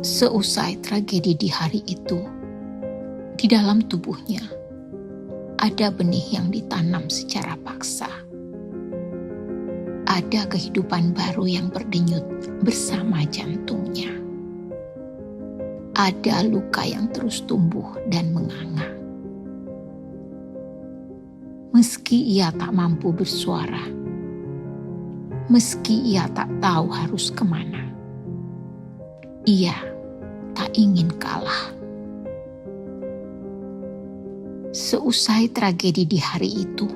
Seusai tragedi di hari itu, di dalam tubuhnya ada benih yang ditanam secara paksa. Ada kehidupan baru yang berdenyut bersama jantungnya. Ada luka yang terus tumbuh dan menganga. Meski ia tak mampu bersuara, meski ia tak tahu harus kemana, ia tak ingin kalah. Seusai tragedi di hari itu,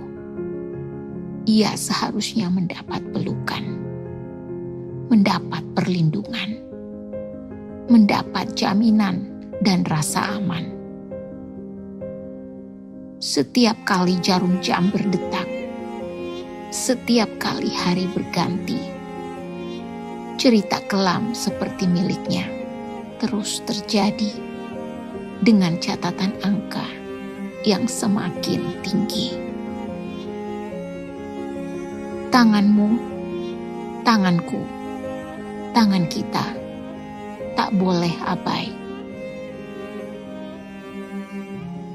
ia seharusnya mendapat pelukan, mendapat perlindungan, mendapat jaminan dan rasa aman. Setiap kali jarum jam berdetak, setiap kali hari berganti, cerita kelam seperti miliknya terus terjadi dengan catatan angka yang semakin tinggi. Tanganmu, tanganku, tangan kita tak boleh abai.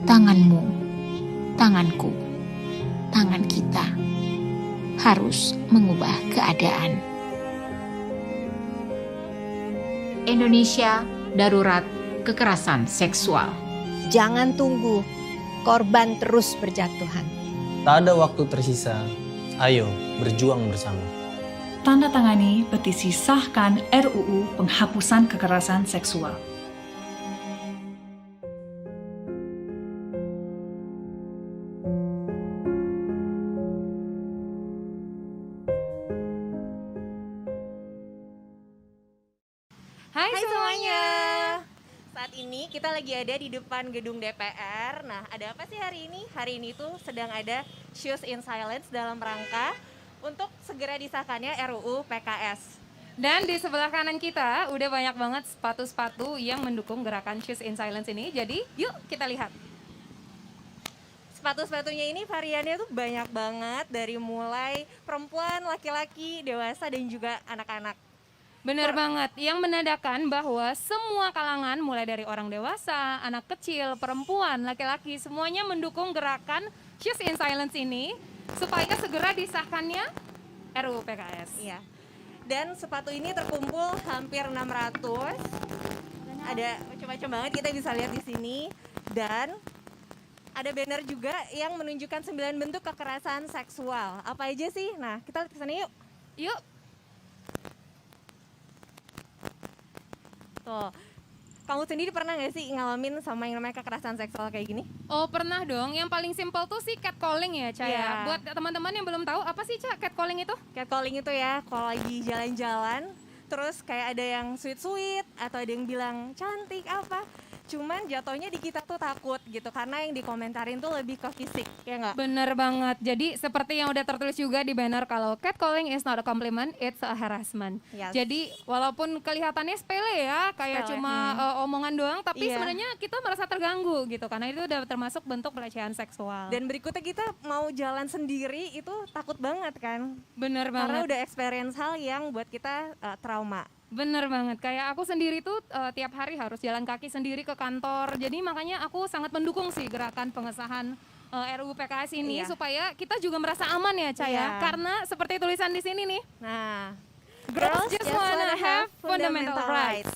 Tanganmu, tanganku, tangan kita harus mengubah keadaan. Indonesia Darurat Kekerasan Seksual. Jangan tunggu, korban terus berjatuhan. Tak ada waktu tersisa, ayo berjuang bersama. Tanda tangani petisi sahkan RUU penghapusan kekerasan seksual. Hai semuanya. Saat ini kita lagi ada di depan gedung DPR. Nah, ada apa sih hari ini? Hari ini tuh sedang ada Choose in Silence dalam rangka untuk segera disahkannya RUU PKS. Dan di sebelah kanan kita udah banyak banget sepatu-sepatu yang mendukung gerakan Choose in Silence ini. Jadi yuk kita lihat. Sepatu-sepatunya ini variannya tuh banyak banget, dari mulai perempuan, laki-laki, dewasa, dan juga anak-anak. Bener banget, yang menandakan bahwa semua kalangan mulai dari orang dewasa, anak kecil, perempuan, laki-laki semuanya mendukung gerakan Choose in Silence ini supaya segera disahkannya RUU PKS. Iya. Dan sepatu ini terkumpul hampir 600. Ada macam-macam banget, kita bisa lihat di sini. Dan ada banner juga yang menunjukkan 9 bentuk kekerasan seksual. Apa aja sih? Nah, kita lihat ke sana yuk. Yuk. Tuh, kamu sendiri pernah nggak sih ngalamin sama yang namanya kekerasan seksual kayak gini? Oh pernah dong, yang paling simpel tuh sih catcalling ya Ca ya. Iya. Buat teman-teman yang belum tahu apa sih Ca catcalling itu? Catcalling itu ya, kalau lagi jalan-jalan, terus kayak ada yang sweet-sweet, atau ada yang bilang cantik apa. Cuman jatuhnya di kita tuh takut gitu, karena yang dikomentarin tuh lebih ke fisik, ya nggak? Bener banget, jadi seperti yang udah tertulis juga di banner kalau catcalling is not a compliment, it's a harassment. Yes. Jadi walaupun kelihatannya sepele ya, kayak Sepele, cuma omongan doang, tapi Iya. sebenarnya kita merasa terganggu gitu, karena itu udah termasuk bentuk pelecehan seksual. Dan berikutnya kita mau jalan sendiri itu takut banget kan? Bener Karena banget. udah experience hal yang buat kita trauma. Bener banget, kayak aku sendiri tuh tiap hari harus jalan kaki sendiri ke kantor. Jadi makanya aku sangat mendukung sih gerakan pengesahan RUU PKS ini Iya. supaya kita juga merasa aman ya, Ca ya. Iya. Karena seperti tulisan di sini nih, Nah, girls just wanna have fundamental rights.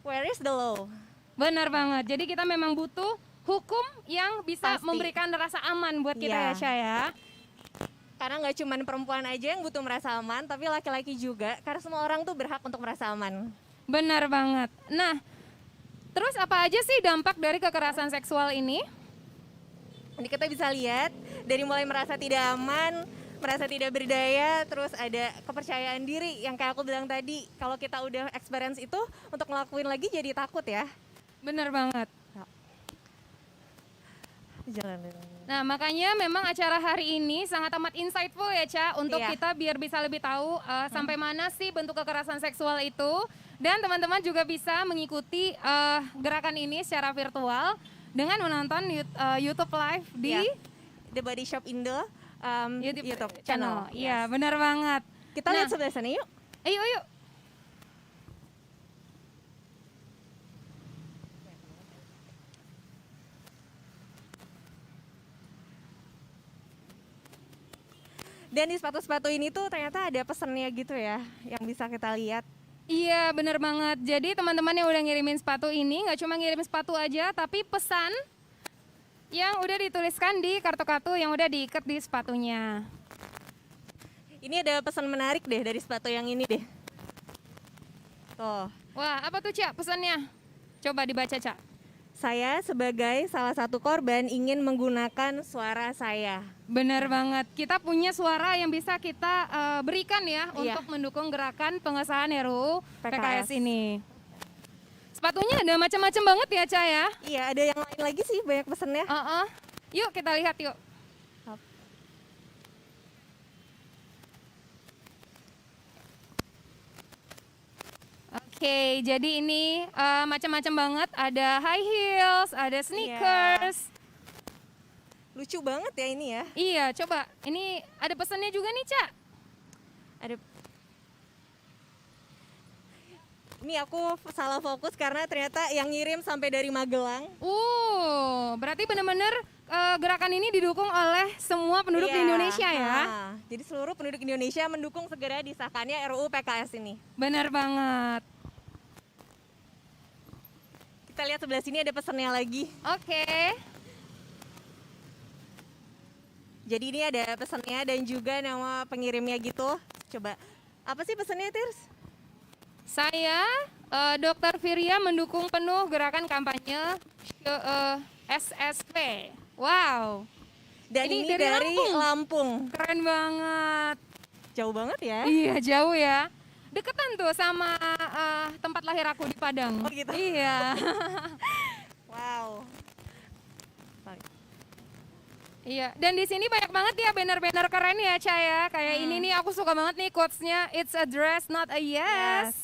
Where is the law? Bener banget. Jadi kita memang butuh hukum yang bisa Pasti. memberikan rasa aman buat kita Iya. ya, Ca ya. Karena nggak cuma perempuan aja yang butuh merasa aman, tapi laki-laki juga. Karena semua orang tuh berhak untuk merasa aman. Bener banget. Nah, terus apa aja sih dampak dari kekerasan seksual ini? Ini kita bisa lihat dari mulai merasa tidak aman, merasa tidak berdaya, terus ada kepercayaan diri yang kayak aku bilang tadi. Kalau kita udah experience itu, untuk ngelakuin lagi jadi takut ya. Bener banget. Jalan. Nah, makanya memang acara hari ini sangat amat insightful ya, Ca, untuk Iya. kita biar bisa lebih tahu sampai mana sih bentuk kekerasan seksual itu. Dan teman-teman juga bisa mengikuti gerakan ini secara virtual dengan menonton YouTube Live di Iya. The Body Shop Indo YouTube channel. Iya, Yes. benar banget. Kita lihat sebelah sana yuk. Ayo, yuk. Dan di sepatu-sepatu ini tuh ternyata ada pesannya gitu ya, yang bisa kita lihat. Iya, bener banget. Jadi teman-teman yang udah ngirimin sepatu ini nggak cuma ngirim sepatu aja, tapi pesan yang udah dituliskan di kartu-kartu yang udah diikat di sepatunya. Ini ada pesan menarik deh dari sepatu yang ini deh. Tuh, Wah, apa tuh Cak pesannya? Coba dibaca Cak. saya sebagai salah satu korban ingin menggunakan suara saya. Bener banget. Kita punya suara yang bisa kita berikan ya Iya. untuk mendukung gerakan pengesahan RUU PKS PKS. ini. Sepatunya ada macam-macam banget ya Cak ya. Iya, ada yang lain lagi sih banyak pesannya. Yuk kita lihat yuk. Oke, jadi ini macam-macam banget. Ada high heels, ada sneakers. Lucu banget ya ini ya. Iya, coba. Ini ada pesannya juga nih, Cak. Ada. Ini aku salah fokus karena ternyata yang ngirim sampai dari Magelang. Berarti benar-benar gerakan ini didukung oleh semua penduduk di Iya. Indonesia ya. Jadi seluruh penduduk Indonesia mendukung segera disahkannya RUU PKS ini. Benar banget. Kita lihat sebelah sini ada pesannya lagi. Oke. Jadi ini ada pesannya dan juga nama pengirimnya gitu. Coba, apa sih pesannya Tirs? Saya, Dr. Firya mendukung penuh gerakan kampanye SSP. Wow, Dan Ini ini dari dari Lampung. keren banget. Jauh banget ya. Iya, jauh ya. Deketan tuh sama tempat lahir aku di Padang. Oh gitu. Iya. Wow. Iya, dan di sini banyak banget ya banner-banner keren ya, Caya. Kayak ini nih aku suka banget nih quotes-nya, it's a dress not a yes.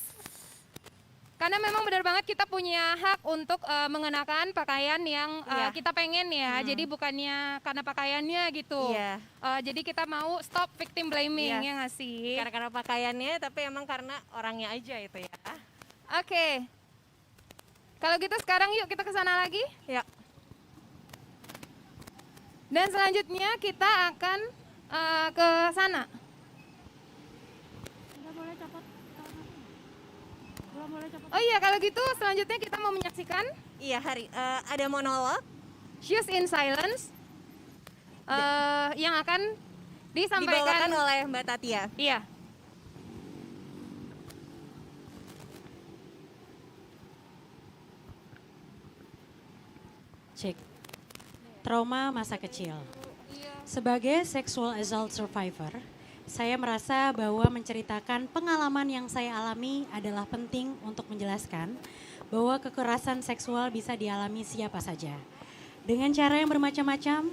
Karena memang benar banget kita punya hak untuk mengenakan pakaian yang Iya. kita pengen ya. Jadi bukannya karena pakaiannya gitu. Iya. Jadi kita mau stop victim blaming Iya. ya nggak sih? Karena pakaiannya, tapi emang karena orangnya aja itu ya. Oke. Kalau gitu sekarang yuk kita ke sana lagi. Ya. Dan selanjutnya kita akan ke sana. Oh iya, kalau gitu selanjutnya kita mau menyaksikan Iya, ada monolog. Shoes in Silence yang akan disampaikan. Dibawakan oleh Mbak Tatia. Iya. Cek. Trauma masa kecil. Sebagai sexual assault survivor, saya merasa bahwa menceritakan pengalaman yang saya alami adalah penting untuk menjelaskan bahwa kekerasan seksual bisa dialami siapa saja. Dengan cara yang bermacam-macam,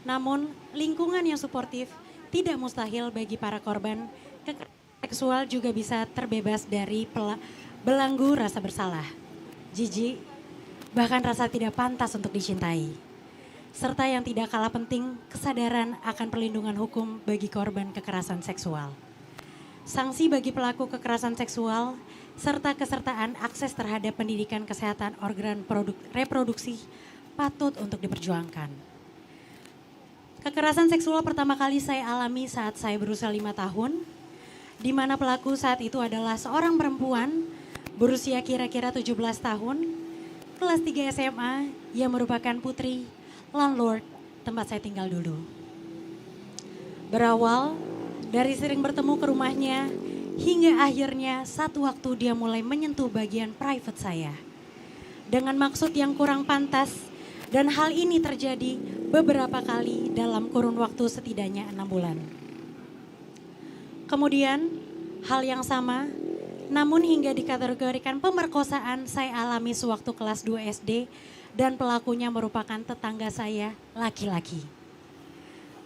namun lingkungan yang suportif tidak mustahil bagi para korban kekerasan seksual juga bisa terbebas dari belenggu rasa bersalah, jijik, bahkan rasa tidak pantas untuk dicintai. Serta yang tidak kalah penting, kesadaran akan perlindungan hukum bagi korban kekerasan seksual. Sanksi bagi pelaku kekerasan seksual, serta kesertaan akses terhadap pendidikan kesehatan organ reproduksi patut untuk diperjuangkan. Kekerasan seksual pertama kali saya alami saat saya berusia 5 tahun, di mana pelaku saat itu adalah seorang perempuan berusia kira-kira 17 tahun, kelas 3 SMA yang merupakan putri landlord tempat saya tinggal dulu. Berawal dari sering bertemu ke rumahnya hingga akhirnya satu waktu dia mulai menyentuh bagian private saya. Dengan maksud yang kurang pantas dan hal ini terjadi beberapa kali dalam kurun waktu setidaknya 6 bulan. Kemudian hal yang sama namun hingga dikategorikan pemerkosaan saya alami sewaktu kelas 2 SD dan pelakunya merupakan tetangga saya laki-laki.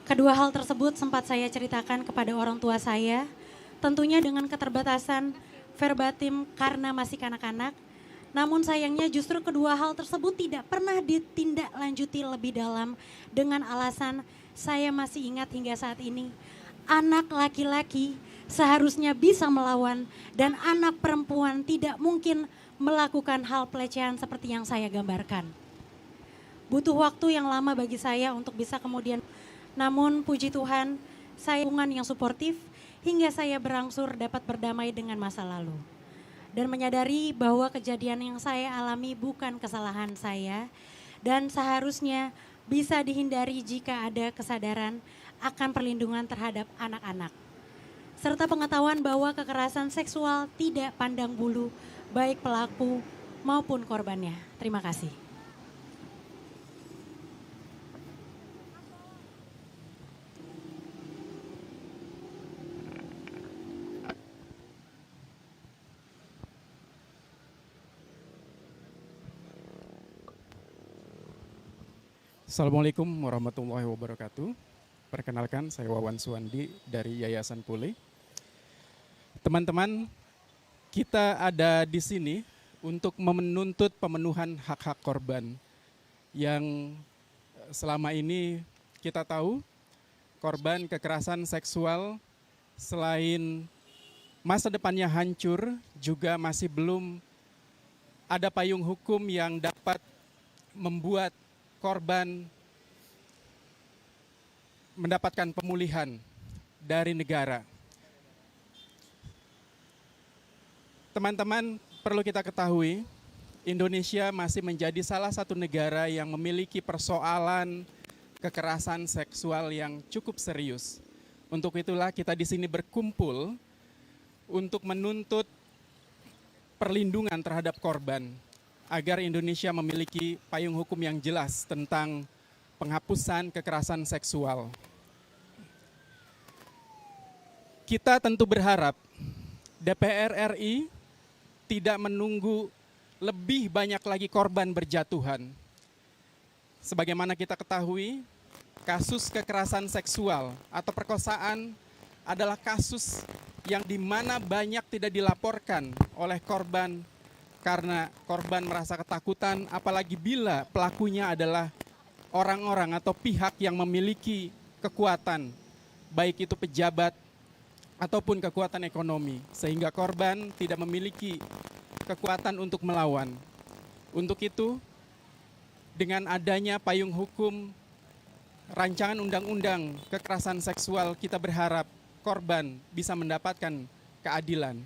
Kedua hal tersebut sempat saya ceritakan kepada orang tua saya, tentunya dengan keterbatasan verbatim karena masih kanak-kanak. Namun sayangnya justru kedua hal tersebut tidak pernah ditindaklanjuti lebih dalam dengan alasan saya masih ingat hingga saat ini. Anak laki-laki seharusnya bisa melawan dan anak perempuan tidak mungkin melakukan hal pelecehan seperti yang saya gambarkan. Butuh waktu yang lama bagi saya untuk bisa kemudian, namun puji Tuhan saya hubungan yang suportif hingga saya berangsur dapat berdamai dengan masa lalu. Dan menyadari bahwa kejadian yang saya alami bukan kesalahan saya dan seharusnya bisa dihindari jika ada kesadaran akan perlindungan terhadap anak-anak. Serta pengetahuan bahwa kekerasan seksual tidak pandang bulu baik pelaku maupun korbannya. Terima kasih. Assalamualaikum warahmatullahi wabarakatuh. Perkenalkan, saya Wawan Suwandi dari Yayasan Pulih. Teman-teman, kita ada di sini untuk menuntut pemenuhan hak-hak korban yang selama ini kita tahu korban kekerasan seksual selain masa depannya hancur, juga masih belum ada payung hukum yang dapat membuat korban mendapatkan pemulihan dari negara. Teman-teman, perlu kita ketahui, Indonesia masih menjadi salah satu negara yang memiliki persoalan kekerasan seksual yang cukup serius. Untuk itulah kita di sini berkumpul untuk menuntut perlindungan terhadap korban, agar Indonesia memiliki payung hukum yang jelas tentang penghapusan kekerasan seksual. Kita tentu berharap DPR RI tidak menunggu lebih banyak lagi korban berjatuhan. Sebagaimana kita ketahui, kasus kekerasan seksual atau perkosaan adalah kasus yang dimana banyak tidak dilaporkan oleh korban karena korban merasa ketakutan, apalagi bila pelakunya adalah orang-orang atau pihak yang memiliki kekuatan, baik itu pejabat ataupun kekuatan ekonomi, sehingga korban tidak memiliki kekuatan untuk melawan. Untuk itu, dengan adanya payung hukum rancangan undang-undang kekerasan seksual, kita berharap korban bisa mendapatkan keadilan.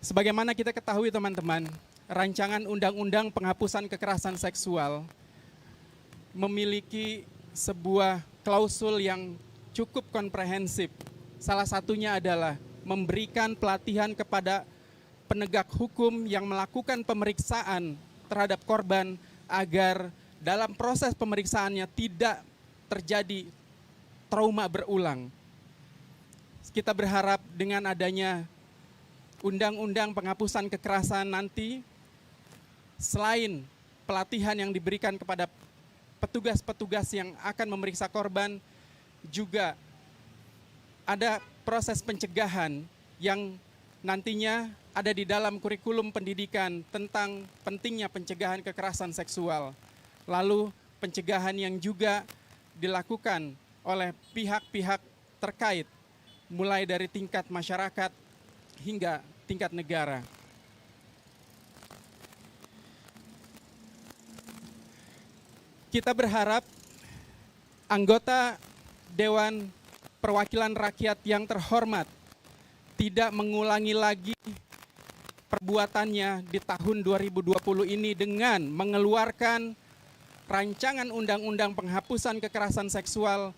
Sebagaimana kita ketahui teman-teman, rancangan undang-undang penghapusan kekerasan seksual memiliki sebuah klausul yang cukup komprehensif. Salah satunya adalah memberikan pelatihan kepada penegak hukum yang melakukan pemeriksaan terhadap korban agar dalam proses pemeriksaannya tidak terjadi trauma berulang. Kita berharap dengan adanya undang-undang penghapusan kekerasan nanti, selain pelatihan yang diberikan kepada petugas-petugas yang akan memeriksa korban, juga ada proses pencegahan yang nantinya ada di dalam kurikulum pendidikan tentang pentingnya pencegahan kekerasan seksual. Lalu pencegahan yang juga dilakukan oleh pihak-pihak terkait, mulai dari tingkat masyarakat hingga tingkat negara. Kita berharap anggota Dewan Perwakilan Rakyat yang terhormat tidak mengulangi lagi perbuatannya di tahun 2020 ini dengan mengeluarkan rancangan undang-undang penghapusan kekerasan seksual,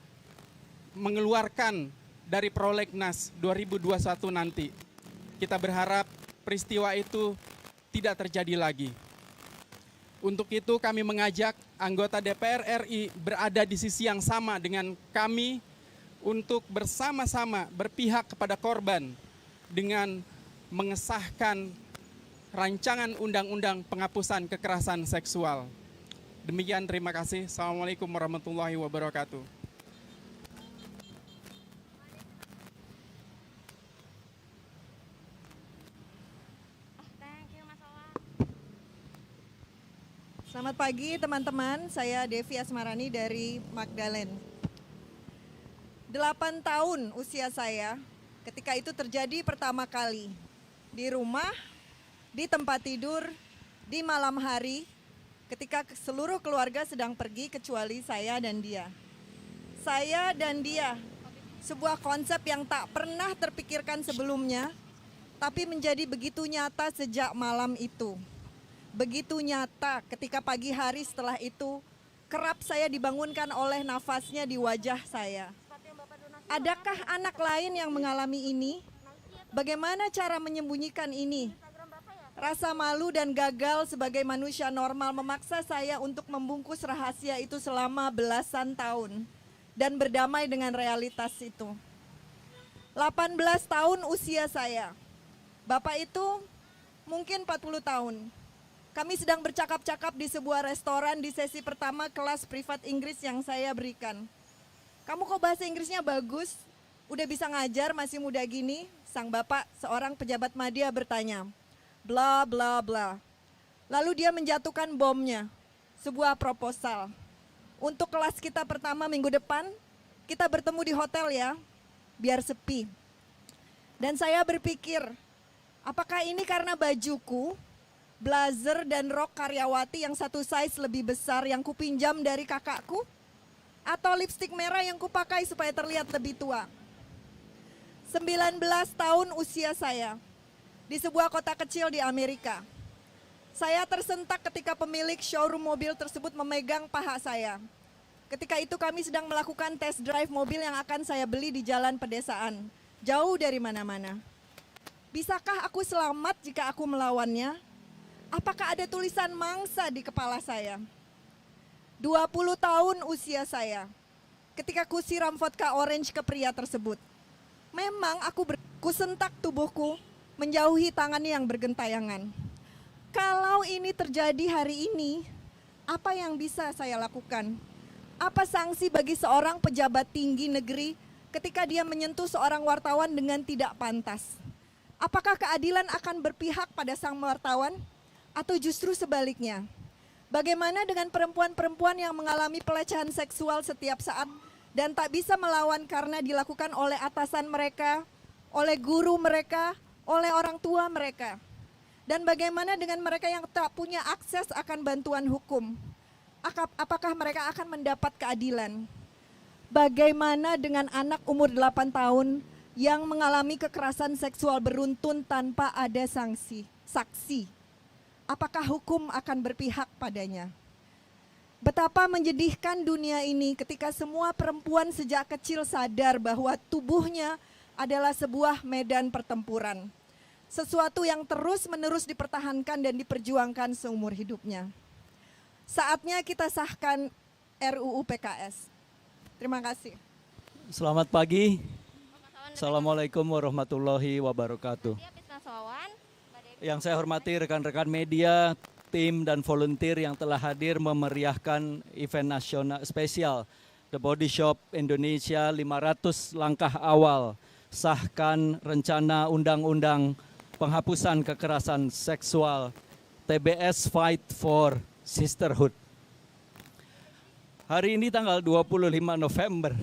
mengeluarkan dari prolegnas 2021 nanti. Kita berharap peristiwa itu tidak terjadi lagi. Untuk itu kami mengajak anggota DPR RI berada di sisi yang sama dengan kami untuk bersama-sama berpihak kepada korban dengan mengesahkan rancangan undang-undang penghapusan kekerasan seksual. Demikian, terima kasih. Assalamualaikum warahmatullahi wabarakatuh. Selamat pagi teman-teman, saya Devi Asmarani dari Magdalen. 8 tahun usia saya ketika itu terjadi pertama kali. Di rumah, di tempat tidur, di malam hari, ketika seluruh keluarga sedang pergi kecuali saya dan dia. Saya dan dia, sebuah konsep yang tak pernah terpikirkan sebelumnya, tapi menjadi begitu nyata sejak malam itu. Begitu nyata ketika pagi hari setelah itu, kerap saya dibangunkan oleh nafasnya di wajah saya. Adakah anak lain yang mengalami ini? Bagaimana cara menyembunyikan ini? Rasa malu dan gagal sebagai manusia normal memaksa saya untuk membungkus rahasia itu selama belasan tahun dan berdamai dengan realitas itu. 18 tahun usia saya. Bapak itu mungkin 40 tahun. Kami sedang bercakap-cakap di sebuah restoran di sesi pertama kelas privat Inggris yang saya berikan. Kamu kok bahasa Inggrisnya bagus? Udah bisa ngajar masih muda gini? Sang bapak seorang pejabat media bertanya. Bla bla bla. Lalu dia menjatuhkan bomnya. Sebuah proposal. Untuk kelas kita pertama minggu depan, kita bertemu di hotel ya, biar sepi. Dan saya berpikir, apakah ini karena bajuku, blazer dan rok karyawati yang satu size lebih besar yang kupinjam dari kakakku? Atau lipstik merah yang kupakai supaya terlihat lebih tua? 19 tahun usia saya, di sebuah kota kecil di Amerika. Saya tersentak ketika pemilik showroom mobil tersebut memegang paha saya. Ketika itu kami sedang melakukan test drive mobil yang akan saya beli di jalan pedesaan, jauh dari mana-mana. Bisakah aku selamat jika aku melawannya? Apakah ada tulisan mangsa di kepala saya? 20 tahun usia saya, ketika kusiram vodka orange ke pria tersebut. Memang kusentak tubuhku menjauhi tangannya yang bergentayangan. Kalau ini terjadi hari ini, apa yang bisa saya lakukan? Apa sanksi bagi seorang pejabat tinggi negeri ketika dia menyentuh seorang wartawan dengan tidak pantas? Apakah keadilan akan berpihak pada sang wartawan? Atau justru sebaliknya? Bagaimana dengan perempuan-perempuan yang mengalami pelecehan seksual setiap saat dan tak bisa melawan karena dilakukan oleh atasan mereka, oleh guru mereka, oleh orang tua mereka? Dan bagaimana dengan mereka yang tak punya akses akan bantuan hukum? Apakah mereka akan mendapat keadilan? Bagaimana dengan anak umur 8 tahun yang mengalami kekerasan seksual beruntun tanpa ada saksi? Apakah hukum akan berpihak padanya? Betapa menyedihkan dunia ini ketika semua perempuan sejak kecil sadar bahwa tubuhnya adalah sebuah medan pertempuran. Sesuatu yang terus-menerus dipertahankan dan diperjuangkan seumur hidupnya. Saatnya kita sahkan RUU PKS. Terima kasih. Selamat pagi. Assalamualaikum warahmatullahi wabarakatuh. Yang saya hormati rekan-rekan media, tim dan volunteer yang telah hadir memeriahkan event nasional spesial The Body Shop Indonesia 500 langkah awal sahkan rencana undang-undang penghapusan kekerasan seksual TBS Fight for Sisterhood. Hari ini tanggal 25 November.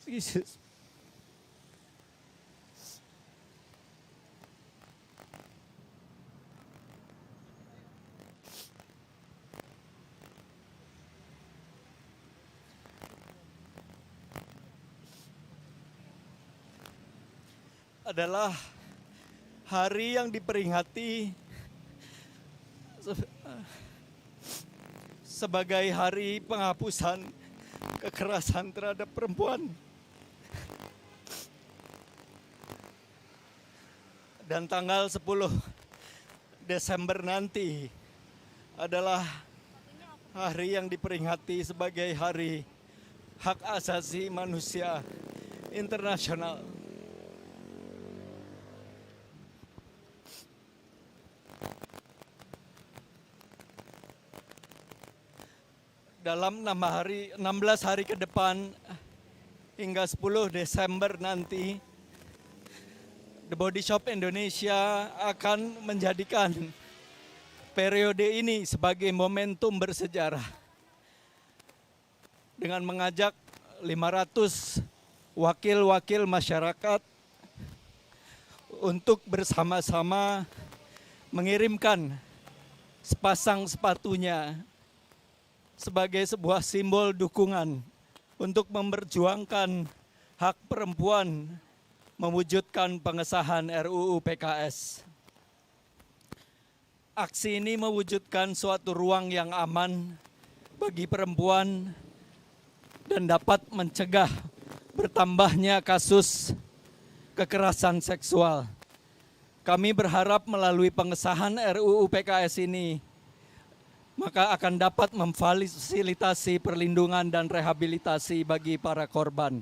Jesus. Adalah hari yang diperingati sebagai hari penghapusan kekerasan terhadap perempuan. Dan tanggal 10 Desember nanti adalah hari yang diperingati sebagai hari hak asasi manusia internasional. Dalam 16 hari ke depan hingga 10 Desember nanti, The Body Shop Indonesia akan menjadikan periode ini sebagai momentum bersejarah dengan mengajak 500 wakil-wakil masyarakat untuk bersama-sama mengirimkan sepasang sepatunya sebagai sebuah simbol dukungan untuk memperjuangkan hak perempuan mewujudkan pengesahan RUU PKS. Aksi ini mewujudkan suatu ruang yang aman bagi perempuan dan dapat mencegah bertambahnya kasus kekerasan seksual. Kami berharap melalui pengesahan RUU PKS ini, maka akan dapat memfasilitasi perlindungan dan rehabilitasi bagi para korban.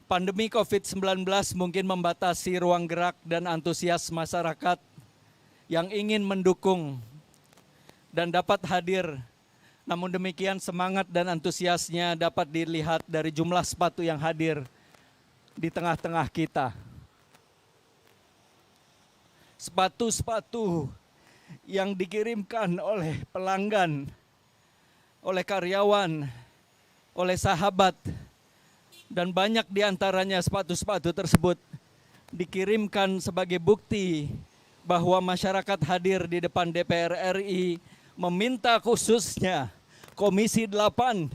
Pandemi COVID-19 mungkin membatasi ruang gerak dan antusias masyarakat yang ingin mendukung dan dapat hadir. Namun demikian semangat dan antusiasnya dapat dilihat dari jumlah sepatu yang hadir di tengah-tengah kita. Sepatu-sepatu yang dikirimkan oleh pelanggan, oleh karyawan, oleh sahabat, dan banyak diantaranya sepatu-sepatu tersebut dikirimkan sebagai bukti bahwa masyarakat hadir di depan DPR RI meminta khususnya Komisi 8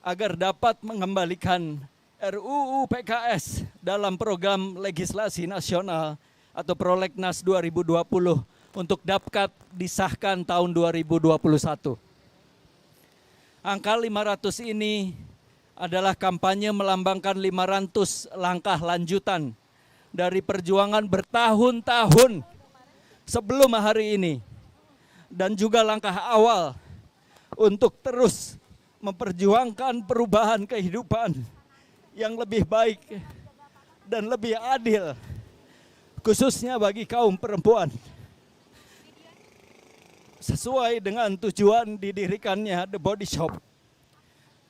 agar dapat mengembalikan RUU PKS dalam program legislasi nasional atau Prolegnas 2020 untuk dapat disahkan tahun 2021. Angka 500 ini adalah kampanye melambangkan 500 langkah lanjutan dari perjuangan bertahun-tahun sebelum hari ini. Dan juga langkah awal untuk terus memperjuangkan perubahan kehidupan yang lebih baik dan lebih adil, khususnya bagi kaum perempuan. Sesuai dengan tujuan didirikannya The Body Shop,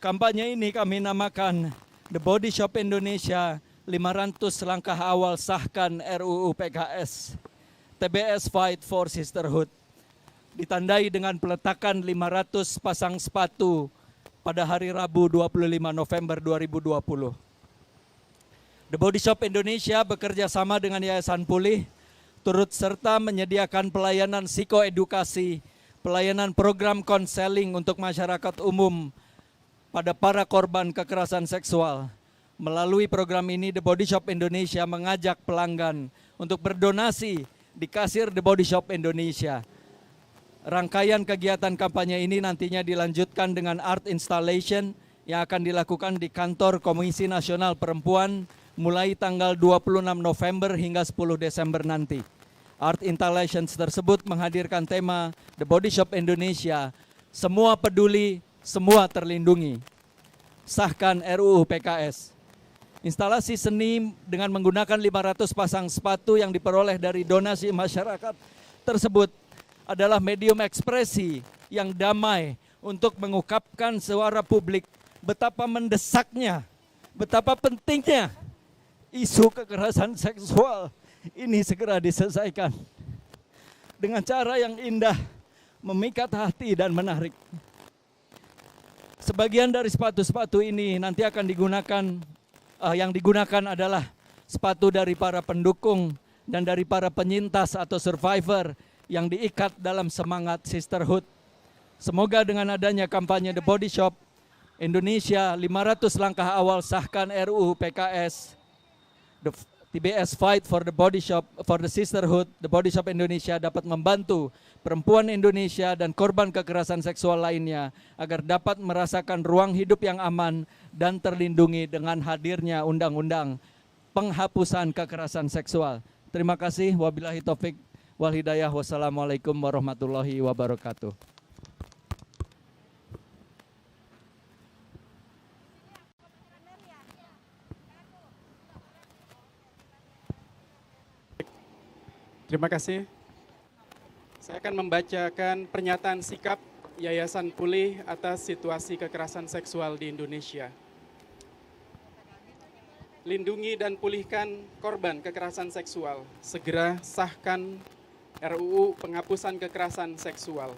kampanye ini kami namakan The Body Shop Indonesia 500 langkah awal sahkan RUU PKS, TBS Fight for Sisterhood. Ditandai dengan peletakan 500 pasang sepatu pada hari Rabu 25 November 2020. The Body Shop Indonesia bekerja sama dengan Yayasan Pulih, turut serta menyediakan pelayanan psikoedukasi, pelayanan program konseling untuk masyarakat umum pada para korban kekerasan seksual. Melalui program ini, The Body Shop Indonesia mengajak pelanggan untuk berdonasi di kasir The Body Shop Indonesia. Rangkaian kegiatan kampanye ini nantinya dilanjutkan dengan art installation yang akan dilakukan di kantor Komisi Nasional Perempuan mulai tanggal 26 November hingga 10 Desember nanti. Art installations tersebut menghadirkan tema The Body Shop Indonesia, semua peduli, semua terlindungi. Sahkan RUU PKS. Instalasi seni dengan menggunakan 500 pasang sepatu yang diperoleh dari donasi masyarakat tersebut adalah medium ekspresi yang damai untuk mengungkapkan suara publik betapa mendesaknya, betapa pentingnya isu kekerasan seksual ini segera diselesaikan dengan cara yang indah, memikat hati dan menarik. Sebagian dari sepatu-sepatu ini nanti akan digunakan, yang digunakan adalah sepatu dari para pendukung dan dari para penyintas atau survivor yang diikat dalam semangat sisterhood. Semoga dengan adanya kampanye The Body Shop Indonesia 500 langkah awal sahkan RUU PKS, the TBS Fight for the Body Shop, for the Sisterhood, The Body Shop Indonesia dapat membantu perempuan Indonesia dan korban kekerasan seksual lainnya agar dapat merasakan ruang hidup yang aman dan terlindungi dengan hadirnya undang-undang penghapusan kekerasan seksual. Terima kasih. Wabillahi taufik wal hidayah. Wassalamualaikum warahmatullahi wabarakatuh. Terima kasih. Saya akan membacakan pernyataan sikap Yayasan Pulih atas situasi kekerasan seksual di Indonesia. Lindungi dan pulihkan korban kekerasan seksual. Segera sahkan RUU Penghapusan Kekerasan Seksual.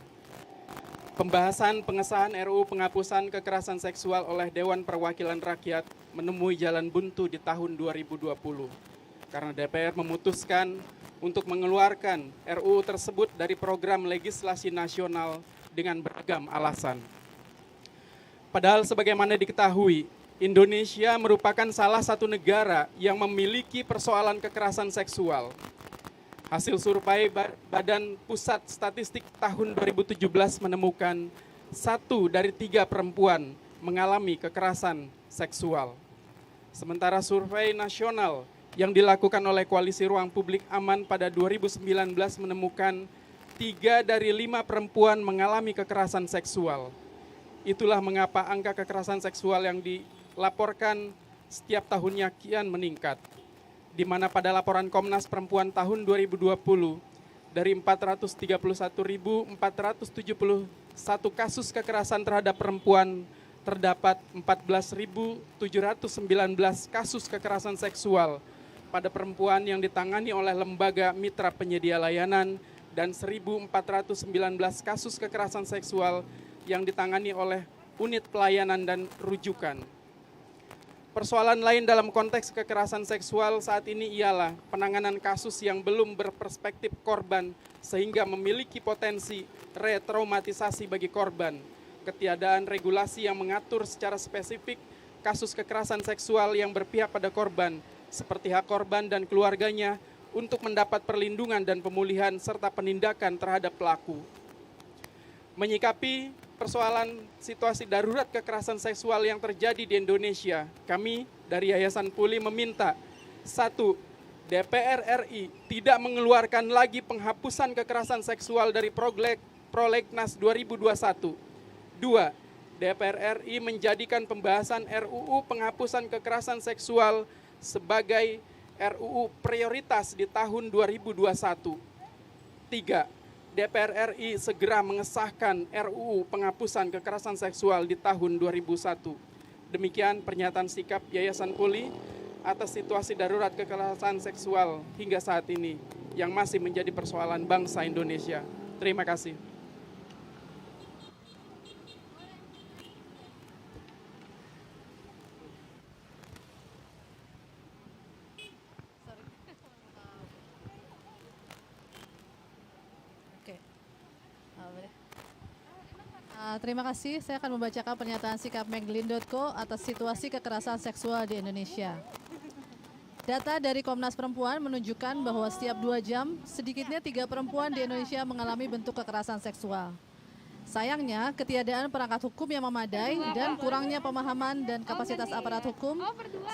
Pembahasan pengesahan RUU Penghapusan Kekerasan Seksual oleh Dewan Perwakilan Rakyat menemui jalan buntu di tahun 2020 karena DPR memutuskan untuk mengeluarkan RUU tersebut dari program legislasi nasional dengan beragam alasan. Padahal sebagaimana diketahui, Indonesia merupakan salah satu negara yang memiliki persoalan kekerasan seksual. Hasil survei Badan Pusat Statistik tahun 2017 menemukan 1 dari 3 perempuan mengalami kekerasan seksual. Sementara survei nasional yang dilakukan oleh Koalisi Ruang Publik Aman pada 2019 menemukan 3 dari 5 perempuan mengalami kekerasan seksual. Itulah mengapa angka kekerasan seksual yang dilaporkan setiap tahunnya kian meningkat, di mana pada laporan Komnas Perempuan tahun 2020, dari 431.471 kasus kekerasan terhadap perempuan, terdapat 14.719 kasus kekerasan seksual pada perempuan yang ditangani oleh lembaga mitra penyedia layanan dan 1.419 kasus kekerasan seksual yang ditangani oleh unit pelayanan dan rujukan. Persoalan lain dalam konteks kekerasan seksual saat ini ialah penanganan kasus yang belum berperspektif korban sehingga memiliki potensi retraumatisasi bagi korban, ketiadaan regulasi yang mengatur secara spesifik kasus kekerasan seksual yang berpihak pada korban, seperti hak korban dan keluarganya untuk mendapat perlindungan dan pemulihan serta penindakan terhadap pelaku. Menyikapi persoalan situasi darurat kekerasan seksual yang terjadi di Indonesia, kami dari Yayasan Puli meminta 1. DPR RI tidak mengeluarkan lagi penghapusan kekerasan seksual dari Prolegnas 2021. 2. DPR RI menjadikan pembahasan RUU Penghapusan Kekerasan Seksual sebagai RUU prioritas di tahun 2021. 3. DPR RI segera mengesahkan RUU Penghapusan Kekerasan Seksual di tahun 2001. Demikian pernyataan sikap Yayasan Puli atas situasi darurat kekerasan seksual hingga saat ini yang masih menjadi persoalan bangsa Indonesia. Terima kasih. Terima kasih. Saya akan membacakan pernyataan sikap Meglin.co atas situasi kekerasan seksual di Indonesia. Data dari Komnas Perempuan menunjukkan bahwa setiap 2 jam, sedikitnya 3 perempuan di Indonesia mengalami bentuk kekerasan seksual. Sayangnya, ketiadaan perangkat hukum yang memadai dan kurangnya pemahaman dan kapasitas aparat hukum,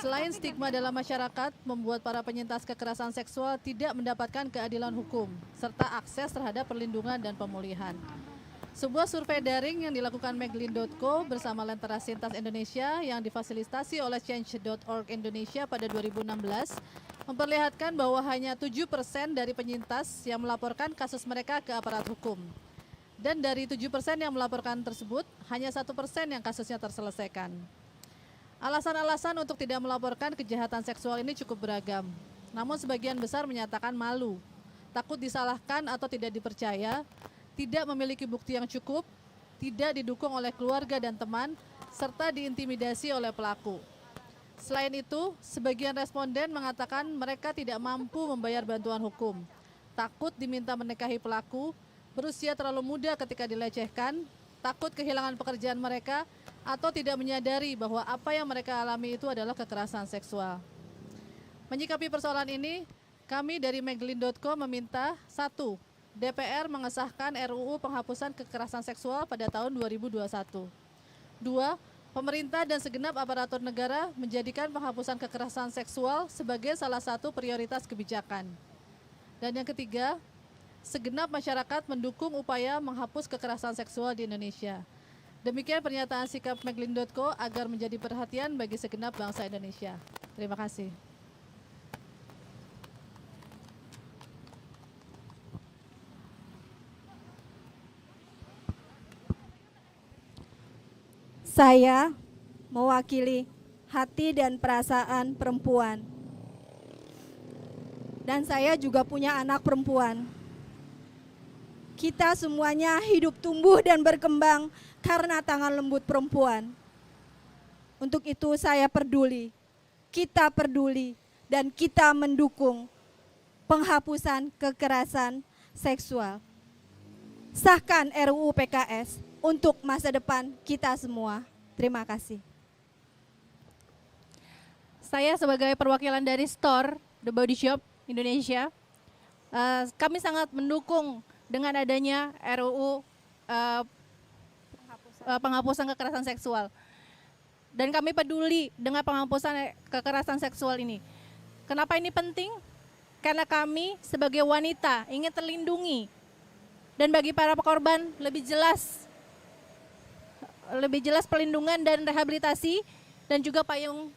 selain stigma dalam masyarakat, membuat para penyintas kekerasan seksual tidak mendapatkan keadilan hukum, serta akses terhadap perlindungan dan pemulihan. Sebuah survei daring yang dilakukan Meglin.co bersama Lentera Sintas Indonesia yang difasilitasi oleh Change.org Indonesia pada 2016 memperlihatkan bahwa hanya 7% dari penyintas yang melaporkan kasus mereka ke aparat hukum. Dan dari 7% yang melaporkan tersebut, hanya 1% yang kasusnya terselesaikan. Alasan-alasan untuk tidak melaporkan kejahatan seksual ini cukup beragam. Namun sebagian besar menyatakan malu, takut disalahkan atau tidak dipercaya, tidak memiliki bukti yang cukup, tidak didukung oleh keluarga dan teman, serta diintimidasi oleh pelaku. Selain itu, sebagian responden mengatakan mereka tidak mampu membayar bantuan hukum, takut diminta menikahi pelaku, berusia terlalu muda ketika dilecehkan, takut kehilangan pekerjaan mereka, atau tidak menyadari bahwa apa yang mereka alami itu adalah kekerasan seksual. Menyikapi persoalan ini, kami dari Meglin.co meminta 1. DPR mengesahkan RUU Penghapusan Kekerasan Seksual pada tahun 2021. 2. Pemerintah dan segenap aparatur negara menjadikan penghapusan kekerasan seksual sebagai salah satu prioritas kebijakan. Dan yang ketiga, segenap masyarakat mendukung upaya menghapus kekerasan seksual di Indonesia. Demikian pernyataan sikap Meglin.co agar menjadi perhatian bagi segenap bangsa Indonesia. Terima kasih. Saya mewakili hati dan perasaan perempuan. Dan saya juga punya anak perempuan. kita semuanya hidup tumbuh dan berkembang karena tangan lembut perempuan. Untuk itu saya peduli, kita peduli, dan kita mendukung penghapusan kekerasan seksual. Sahkan RUU PKS untuk masa depan kita semua. Terima kasih. Saya sebagai perwakilan dari store The Body Shop Indonesia, kami sangat mendukung dengan adanya RUU penghapusan kekerasan seksual. Dan kami peduli dengan penghapusan kekerasan seksual ini. Kenapa ini penting? Karena kami sebagai wanita ingin terlindungi. Dan bagi para korban lebih jelas perlindungan dan rehabilitasi dan juga payung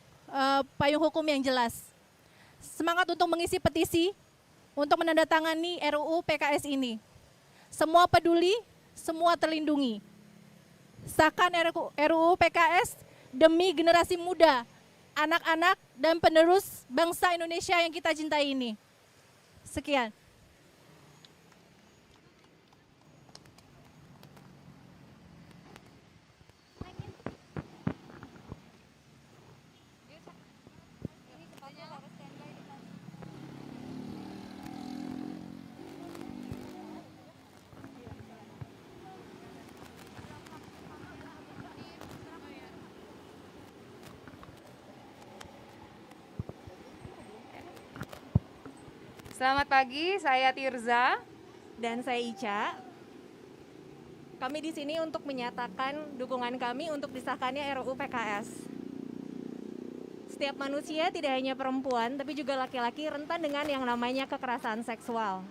hukum yang jelas. Semangat untuk mengisi petisi untuk menandatangani RUU PKS ini. Semua peduli, semua terlindungi. Sahkan RUU PKS demi generasi muda, anak-anak dan penerus bangsa Indonesia yang kita cintai ini. Sekian. Selamat pagi, saya Tirza dan saya Ica. Kami di sini untuk menyatakan dukungan kami untuk disahkannya RUU PKS. Setiap manusia tidak hanya perempuan, tapi juga laki-laki rentan dengan yang namanya kekerasan seksual.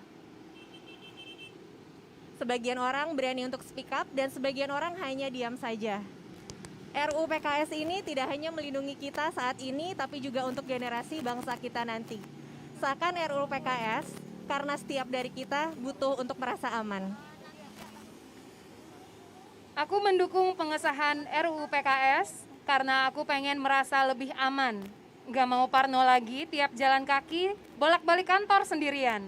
Sebagian orang berani untuk speak up dan sebagian orang hanya diam saja. RUU PKS ini tidak hanya melindungi kita saat ini, tapi juga untuk generasi bangsa kita nanti. Sahkan RUU PKS karena setiap dari kita butuh untuk merasa aman. Aku mendukung pengesahan RUU PKS karena aku pengen merasa lebih aman. Gak mau parno lagi tiap jalan kaki bolak-balik kantor sendirian.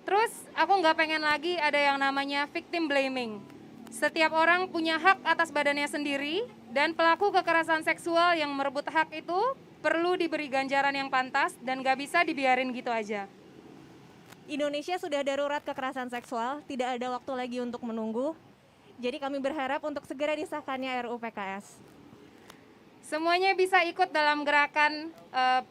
Terus aku gak pengen lagi ada yang namanya victim blaming. Setiap orang punya hak atas badannya sendiri dan pelaku kekerasan seksual yang merebut hak itu perlu diberi ganjaran yang pantas dan gak bisa dibiarin gitu aja. Indonesia sudah darurat kekerasan seksual, tidak ada waktu lagi untuk menunggu. Jadi kami berharap untuk segera disahkannya RUU PKS. Semuanya bisa ikut dalam gerakan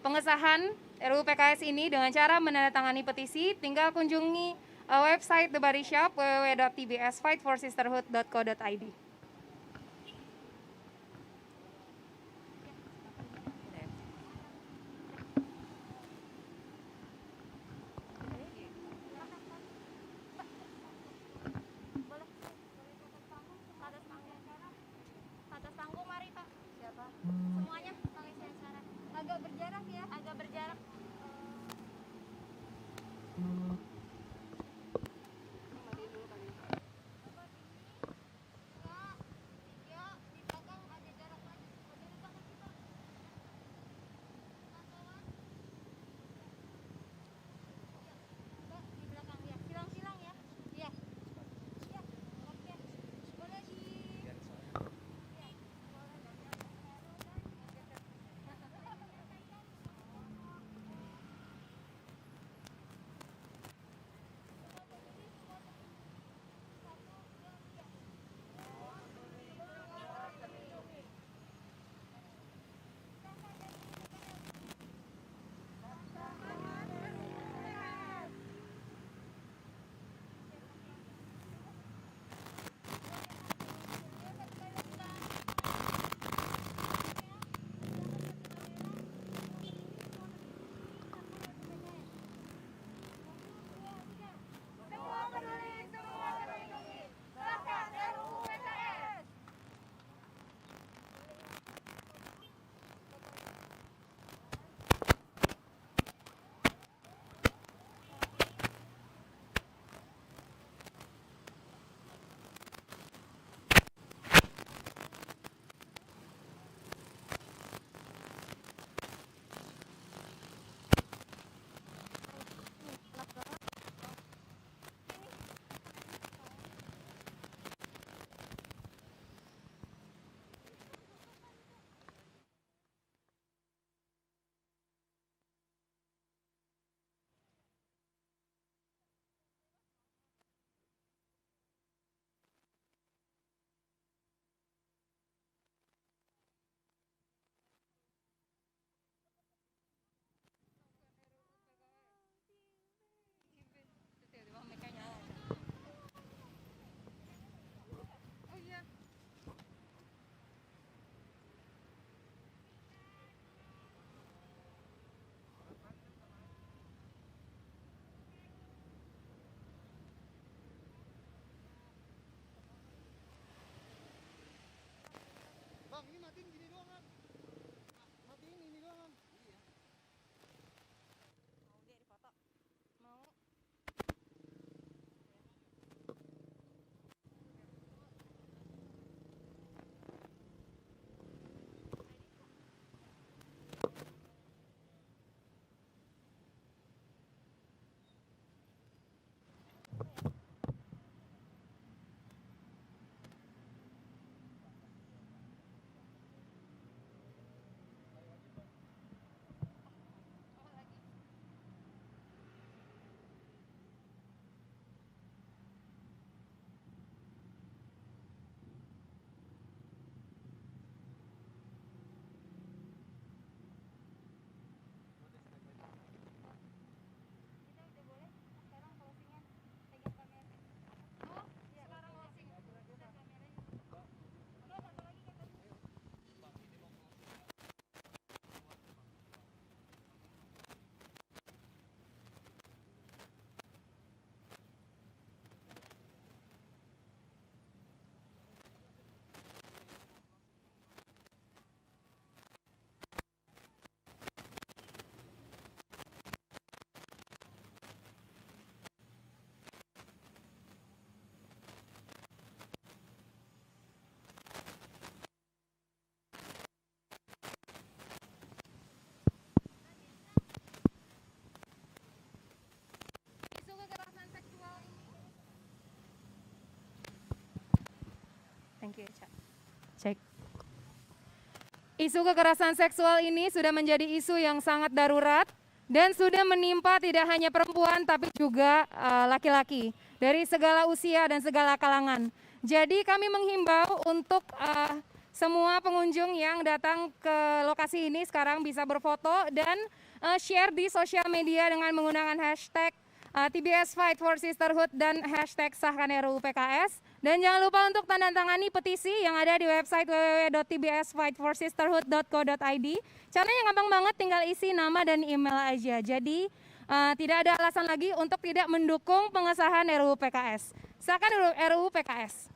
pengesahan RUU PKS ini dengan cara menandatangani petisi. Tinggal kunjungi website The Body Shop www.tbsfightforsisterhood.co.id. Semuanya agak berjarak ya, agak berjarak. Thank you, Cak. Cek. Isu kekerasan seksual ini sudah menjadi isu yang sangat darurat dan sudah menimpa tidak hanya perempuan tapi juga laki-laki dari segala usia dan segala kalangan. Jadi kami menghimbau untuk semua pengunjung yang datang ke lokasi ini sekarang bisa berfoto dan share di sosial media dengan menggunakan hashtag TBS Fight for Sisterhood dan hashtag sahkan RUU PKS. Dan jangan lupa untuk tanda tangani petisi yang ada di website www.tbsfightforsisterhood.co.id. Caranya gampang banget, tinggal isi nama dan email aja. Jadi tidak ada alasan lagi untuk tidak mendukung pengesahan RUU PKS. Sahkan RUU PKS.